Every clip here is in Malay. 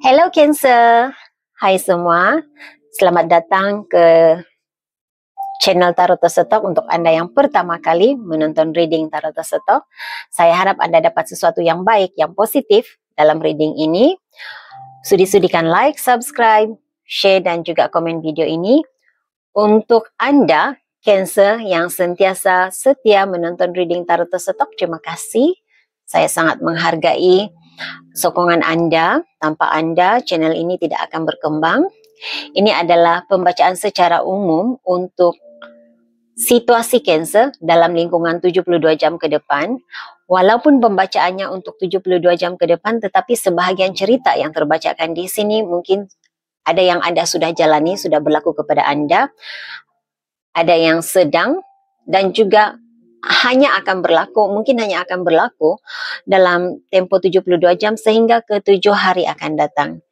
Hello Cancer, hai semua. Selamat datang ke channel Tarot Tersetok untuk Anda yang pertama kali menonton reading Tarot Tersetok. Saya harap Anda dapat sesuatu yang baik, yang positif dalam reading ini. Sudi-sudikan like, subscribe, share dan juga komen video ini. Untuk Anda Cancer yang sentiasa setia menonton reading Tarot Tersetok, terima kasih. Saya sangat menghargai sokongan Anda. Tanpa Anda, channel ini tidak akan berkembang. Ini adalah pembacaan secara umum untuk situasi Cancer dalam lingkungan 72 jam ke depan. Walaupun pembacaannya untuk 72 jam ke depan, tetapi sebahagian cerita yang terbacakan di sini mungkin ada yang Anda sudah jalani, sudah berlaku kepada Anda. Ada yang sedang dan juga hanya akan berlaku, mungkin hanya akan berlaku dalam tempo 72 jam sehingga ke 7 hari akan datang.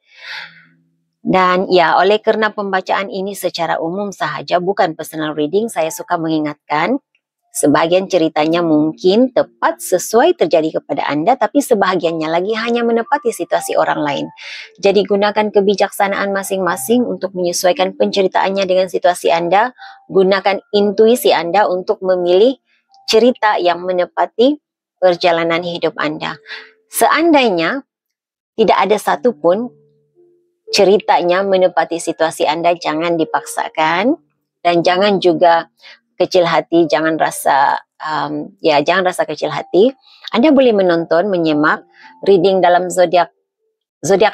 Dan ya, oleh karena pembacaan ini secara umum sahaja, bukan personal reading, saya suka mengingatkan, sebahagian ceritanya mungkin tepat sesuai terjadi kepada Anda, tapi sebahagiannya lagi hanya menepati situasi orang lain. Jadi gunakan kebijaksanaan masing-masing untuk menyesuaikan penceritaannya dengan situasi Anda. Gunakan intuisi Anda untuk memilih cerita yang menepati perjalanan hidup Anda. Seandainya tidak ada satupun ceritanya menepati situasi Anda, jangan dipaksakan dan jangan juga kecil hati, jangan rasa jangan rasa kecil hati. Anda boleh menonton, menyimak reading dalam zodiak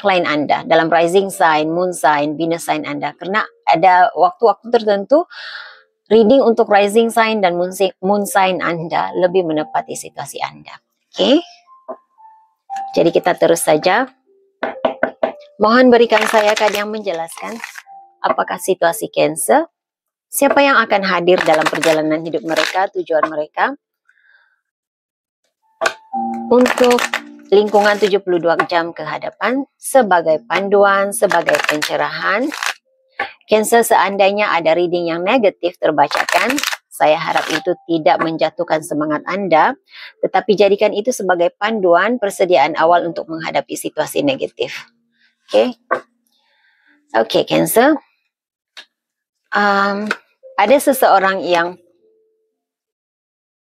lain Anda, dalam rising sign, moon sign, Venus sign Anda, karena ada waktu-waktu tertentu reading untuk rising sign dan moon sign Anda lebih menepati situasi Anda. Oke? Jadi kita terus saja. Mohon berikan saya kad yang menjelaskan apakah situasi Cancer, siapa yang akan hadir dalam perjalanan hidup mereka, tujuan mereka untuk lingkungan 72 jam ke hadapan sebagai panduan, sebagai pencerahan. Cancer, seandainya ada reading yang negatif terbacakan, saya harap itu tidak menjatuhkan semangat Anda, tetapi jadikan itu sebagai panduan persediaan awal untuk menghadapi situasi negatif. Oke? Oke, Cancer. Ada seseorang yang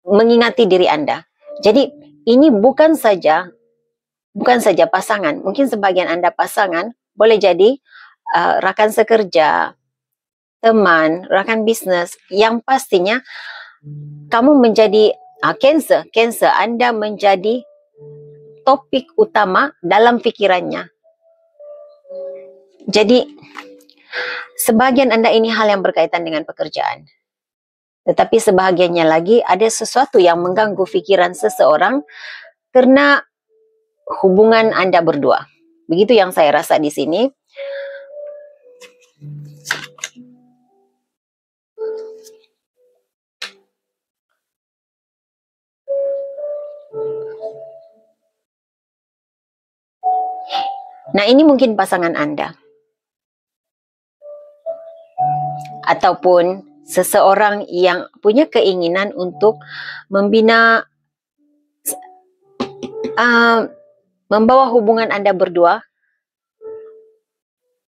mengingati diri Anda. Jadi, ini bukan saja pasangan. Mungkin sebagian Anda pasangan, boleh jadi rakan sekerja, teman, rakan bisnis, yang pastinya kamu menjadi Cancer, Anda menjadi topik utama dalam pikirannya. Jadi sebagian Anda ini hal yang berkaitan dengan pekerjaan, tetapi sebahagiannya lagi ada sesuatu yang mengganggu pikiran seseorang karena hubungan Anda berdua. Begitu yang saya rasa di sini. Nah, ini mungkin pasangan Anda. Ataupun seseorang yang punya keinginan untuk membina, membawa hubungan Anda berdua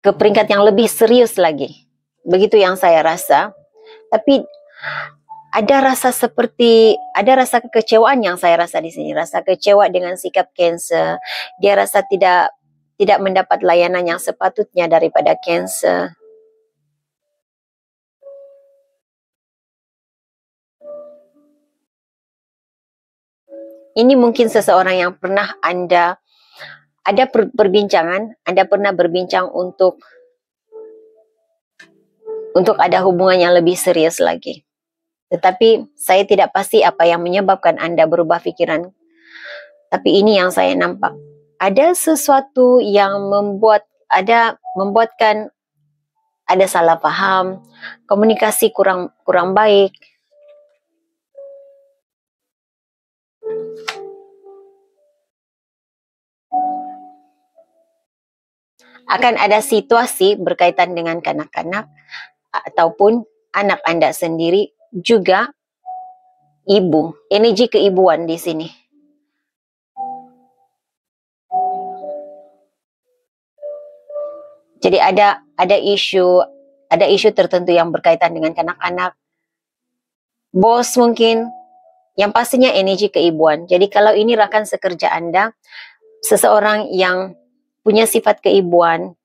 ke peringkat yang lebih serius lagi. Begitu yang saya rasa. Tapi ada rasa kekecewaan yang saya rasa di sini. Rasa kecewa dengan sikap Cancer. Dia rasa tidak mendapat layanan yang sepatutnya daripada Cancer. Ini mungkin seseorang yang pernah Anda ada perbincangan, Anda pernah berbincang untuk ada hubungan yang lebih serius lagi. Tetapi saya tidak pasti apa yang menyebabkan Anda berubah pikiran. Tapi ini yang saya nampak. Ada sesuatu yang membuatkan ada salah paham, komunikasi kurang baik. Akan ada situasi berkaitan dengan kanak-kanak ataupun anak Anda sendiri, juga ibu, energi keibuan di sini. Jadi ada isu tertentu yang berkaitan dengan kanak-kanak, bos mungkin, yang pastinya energi keibuan. Jadi kalau ini rakan sekerja Anda, seseorang yang punya sifat keibuan,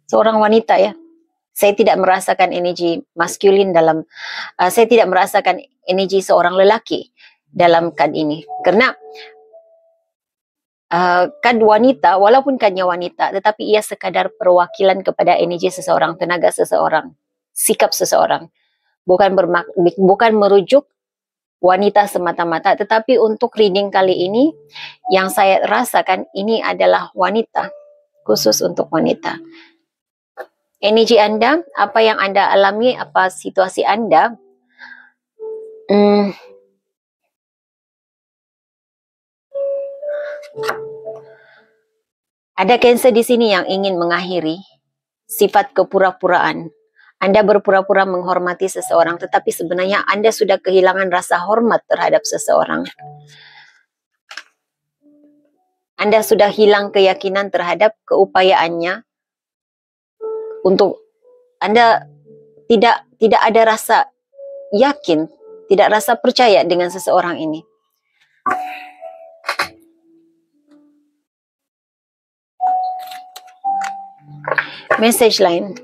seorang wanita ya. Saya tidak merasakan energi maskulin dalam, saya tidak merasakan energi seorang lelaki dalam kad ini. Karena kad wanita, walaupun kadnya wanita, tetapi ia sekadar perwakilan kepada energi seseorang, tenaga seseorang, sikap seseorang. Bukan merujuk wanita semata-mata, tetapi untuk reading kali ini, yang saya rasakan ini adalah wanita, khusus untuk wanita. Energi Anda, apa yang Anda alami, apa situasi Anda, ada Cancer di sini yang ingin mengakhiri sifat kepura-puraan. Anda berpura-pura menghormati seseorang, tetapi sebenarnya Anda sudah kehilangan rasa hormat terhadap seseorang. Anda sudah hilang keyakinan terhadap keupayaannya. Untuk Anda tidak ada rasa yakin, tidak rasa percaya dengan seseorang ini. Message lain.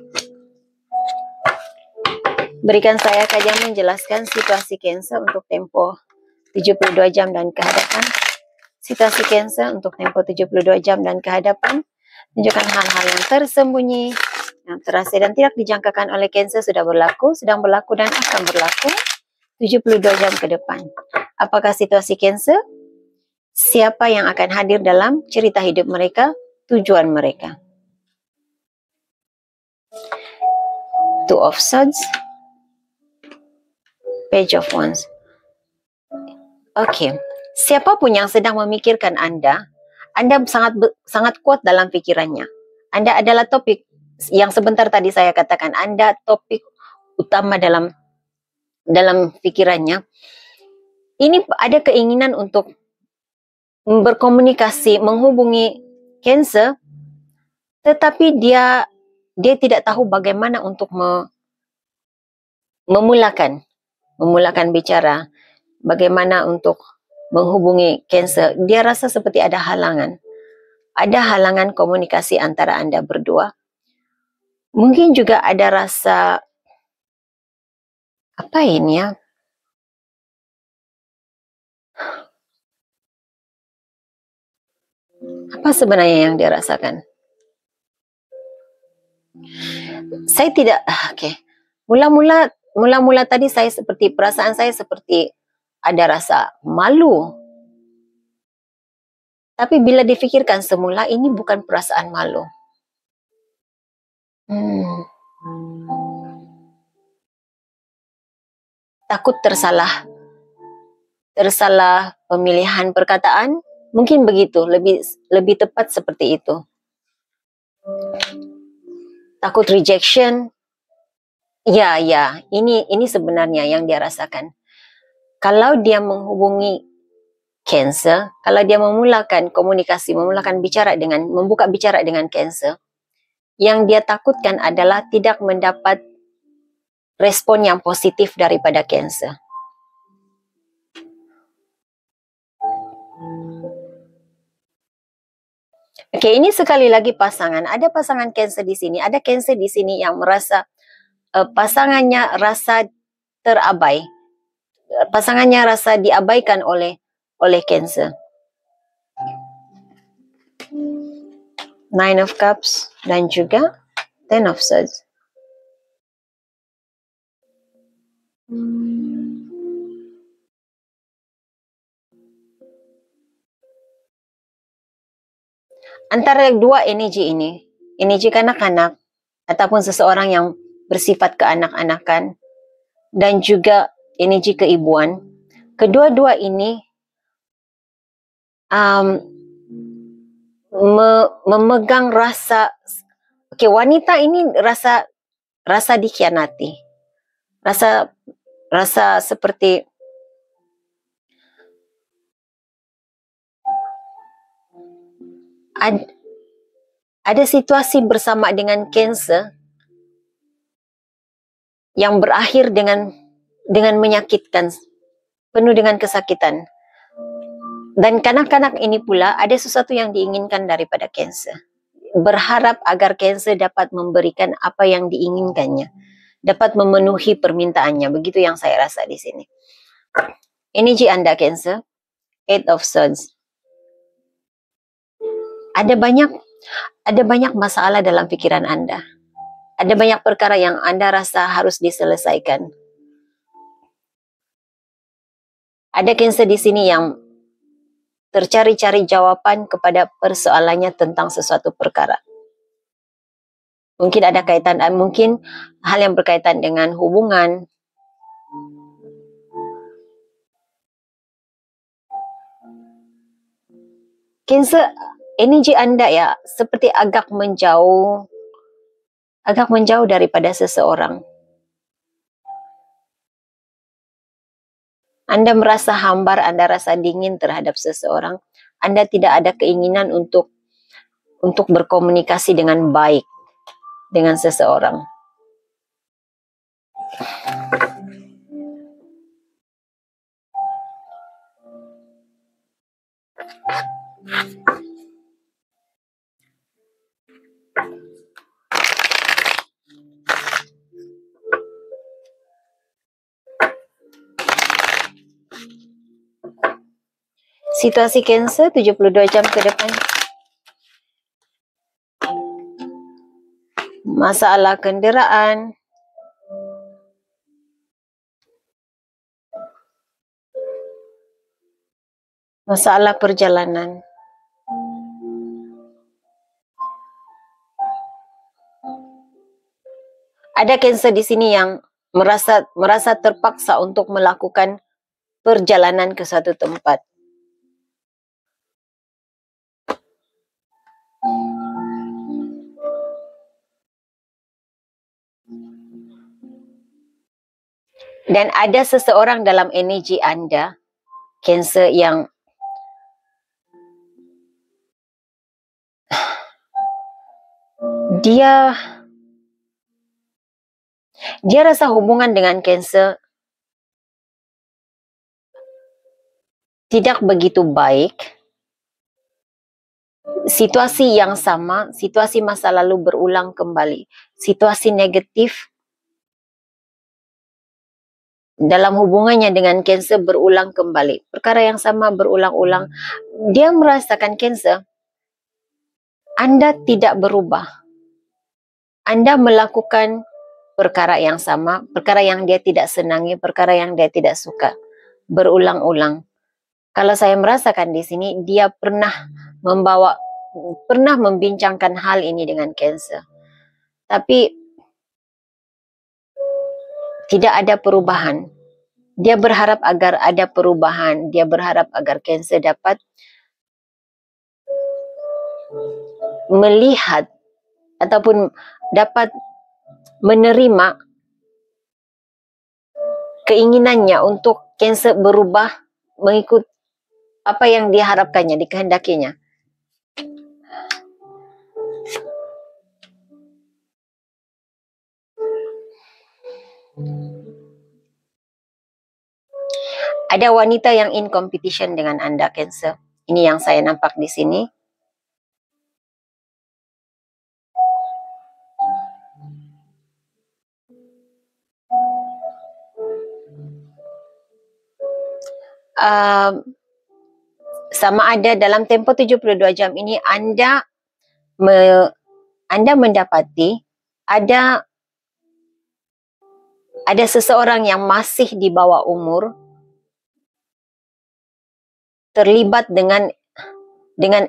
Berikan saya kajian menjelaskan situasi Cancer untuk tempo 72 jam dan ke hadapan. Situasi Cancer untuk tempo 72 jam dan ke hadapan. Tunjukkan hal-hal yang tersembunyi, yang terasa dan tidak dijangkakan oleh Cancer sudah berlaku, sedang berlaku dan akan berlaku 72 jam ke depan. Apakah situasi Cancer? Siapa yang akan hadir dalam cerita hidup mereka? Tujuan mereka. Two of Swords, Page of Wands. Oke, siapapun yang sedang memikirkan Anda sangat kuat dalam pikirannya. Anda adalah topik yang sebentar tadi saya katakan, Anda topik utama dalam pikirannya. Ini ada keinginan untuk berkomunikasi, menghubungi Cancer, tetapi dia tidak tahu bagaimana untuk memulakan bicara, bagaimana untuk menghubungi Cancer. Dia rasa seperti ada halangan. Ada halangan komunikasi antara Anda berdua. Mungkin juga ada rasa, apa ini ya? Apa sebenarnya yang dia rasakan? Saya tidak, oke. Mula-mula tadi perasaan saya seperti ada rasa malu. Tapi bila difikirkan semula, ini bukan perasaan malu. Takut tersalah pemilihan perkataan, mungkin begitu, lebih tepat seperti itu. Takut rejection. Ya, ini sebenarnya yang dia rasakan. Kalau dia menghubungi Cancer, kalau dia memulakan komunikasi, membuka bicara dengan Cancer, yang dia takutkan adalah tidak mendapat respon yang positif daripada Cancer. Oke, ini sekali lagi pasangan. Ada pasangan Cancer di sini, ada Cancer di sini yang merasa pasangannya rasa terabai. Pasangannya rasa diabaikan oleh Cancer. Nine of Cups dan juga Ten of Swords. Antara dua energi ini, energi kanak-kanak ataupun seseorang yang bersifat keanak-anakan dan juga energi keibuan, kedua-dua ini memegang rasa, wanita ini rasa dikhianati, rasa seperti ada situasi bersama dengan kanser yang berakhir dengan menyakitkan, penuh dengan kesakitan. Dan kanak-kanak ini pula ada sesuatu yang diinginkan daripada kanser. Berharap agar kanser dapat memberikan apa yang diinginkannya, dapat memenuhi permintaannya. Begitu yang saya rasa di sini. Energi anda kanser, Eight of Swords. Ada banyak masalah dalam pikiran anda. Ada banyak perkara yang anda rasa harus diselesaikan. Ada kanser di sini yang tercari-cari jawapan kepada persoalannya tentang sesuatu perkara. Mungkin ada kaitan, mungkin hal yang berkaitan dengan hubungan. Kanser, energi anda ya seperti agak menjauh daripada seseorang. Anda merasa hambar, Anda rasa dingin terhadap seseorang. Anda tidak ada keinginan untuk berkomunikasi dengan baik dengan seseorang. Situasi kanser 72 jam ke depan. Masalah kenderaan. Masalah perjalanan. Ada kanser di sini yang merasa terpaksa untuk melakukan perjalanan ke satu tempat. Dan ada seseorang dalam energi anda, kanser, yang dia rasa hubungan dengan kanser tidak begitu baik. Situasi yang sama, situasi masa lalu berulang kembali. Situasi negatif dalam hubungannya dengan kanser berulang kembali. Perkara yang sama berulang-ulang. Dia merasakan kanser, anda tidak berubah. Anda melakukan perkara yang sama, perkara yang dia tidak senangi, perkara yang dia tidak suka. Berulang-ulang. Kalau saya merasakan di sini, dia pernah membincangkan hal ini dengan kanser. Tapi tidak ada perubahan. Dia berharap agar ada perubahan. Dia berharap agar kanser dapat melihat ataupun dapat menerima keinginannya untuk kanser berubah mengikut apa yang diharapkannya, dikehendakinya. Ada wanita yang in competition dengan anda, kanser. Ini yang saya nampak di sini. Sama ada dalam tempoh 72 jam ini anda mendapati ada seseorang yang masih di bawah umur terlibat dengan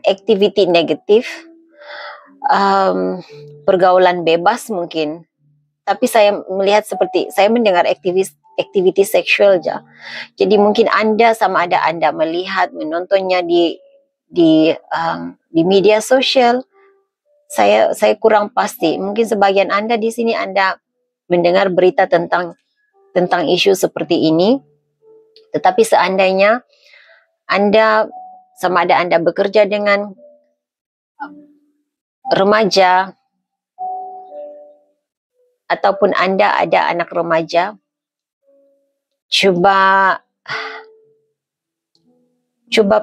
aktiviti negatif, pergaulan bebas mungkin. Tapi saya melihat saya mendengar aktiviti seksual aja. Jadi mungkin anda sama ada anda melihat, menontonnya di media sosial. Saya kurang pasti. Mungkin sebagian anda di sini anda mendengar berita tentang isu seperti ini. Tetapi seandainya anda sama ada anda bekerja dengan remaja ataupun anda ada anak remaja, cuba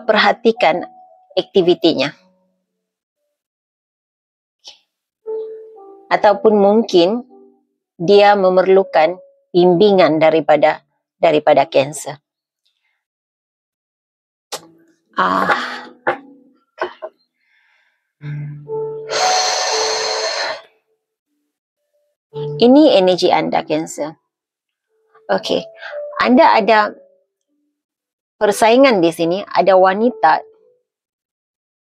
perhatikan aktivitinya. Ataupun mungkin dia memerlukan bimbingan daripada Cancer. Ini energi anda, Cancer. Okey, anda ada persaingan di sini, ada wanita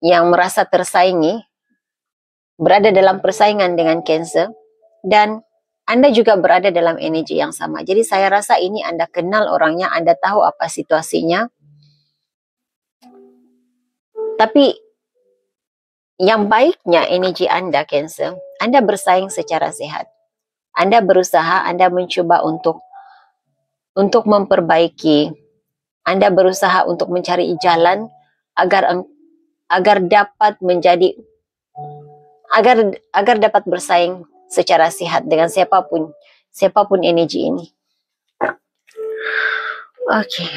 yang merasa tersaingi, berada dalam persaingan dengan Cancer, dan anda juga berada dalam energi yang sama. Jadi saya rasa ini anda kenal orangnya, anda tahu apa situasinya. Tapi yang baiknya energi anda, Cancer, anda bersaing secara sehat. Anda berusaha, anda mencuba untuk memperbaiki. Anda berusaha untuk mencari jalan agar dapat menjadi agar dapat bersaing secara sehat dengan siapapun energi ini. Okey.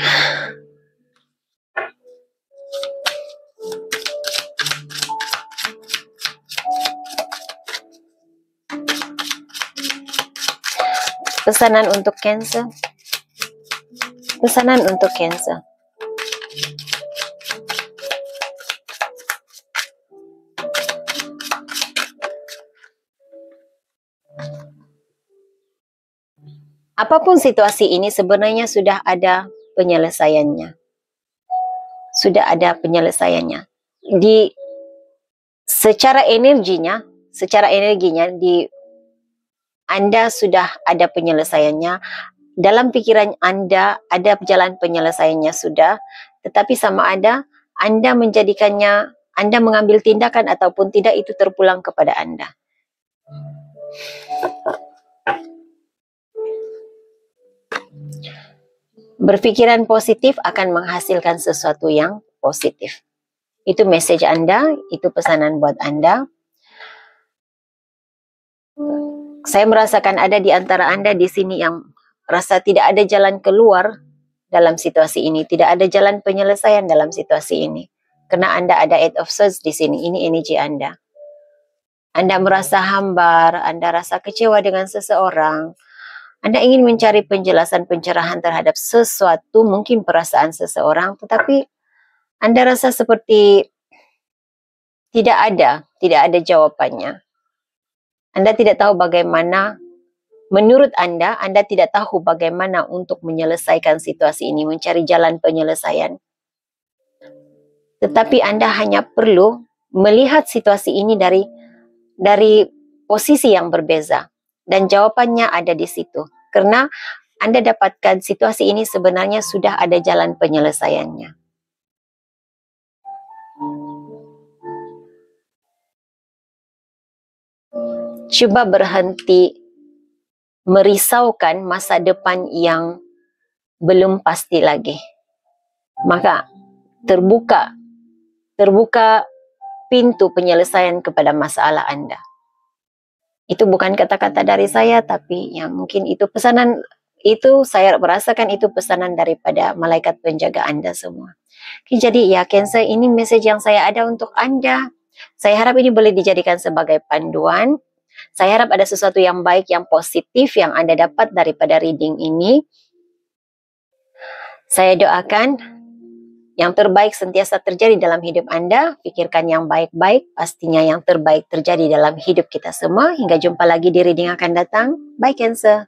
Pesanan untuk Cancer. Pesanan untuk Cancer. Apapun situasi ini sebenarnya sudah ada penyelesaiannya. Sudah ada penyelesaiannya. Secara energinya anda sudah ada penyelesaiannya. Dalam pikiran anda ada jalan penyelesaiannya sudah, tetapi sama ada anda menjadikannya, anda mengambil tindakan ataupun tidak, itu terpulang kepada anda. Berpikiran positif akan menghasilkan sesuatu yang positif. Itu message anda, itu pesanan buat anda. Saya merasakan ada di antara anda di sini yang rasa tidak ada jalan keluar dalam situasi ini, tidak ada jalan penyelesaian dalam situasi ini. Karena anda ada Eight of Swords di sini, ini energi anda. Anda merasa hambar, anda rasa kecewa dengan seseorang. Anda ingin mencari penjelasan, pencerahan terhadap sesuatu, mungkin perasaan seseorang, tetapi anda rasa seperti tidak ada jawabannya. Anda tidak tahu bagaimana, menurut anda tidak tahu bagaimana untuk menyelesaikan situasi ini, mencari jalan penyelesaian. Tetapi anda hanya perlu melihat situasi ini dari posisi yang berbeza. Dan jawabannya ada di situ. Karena anda dapatkan situasi ini sebenarnya sudah ada jalan penyelesaiannya. Cuba berhenti merisaukan masa depan yang belum pasti lagi. Maka terbuka pintu penyelesaian kepada masalah anda. Itu bukan kata-kata dari saya, tapi ya mungkin itu pesanan, itu saya merasakan itu pesanan daripada malaikat penjaga anda semua. Jadi ya Cancer, ini message yang saya ada untuk anda. Saya harap ini boleh dijadikan sebagai panduan. Saya harap ada sesuatu yang baik, yang positif yang anda dapat daripada reading ini. Saya doakan yang terbaik sentiasa terjadi dalam hidup anda. Pikirkan yang baik-baik, pastinya yang terbaik terjadi dalam hidup kita semua. Hingga jumpa lagi di reading akan datang. Bye Cancer.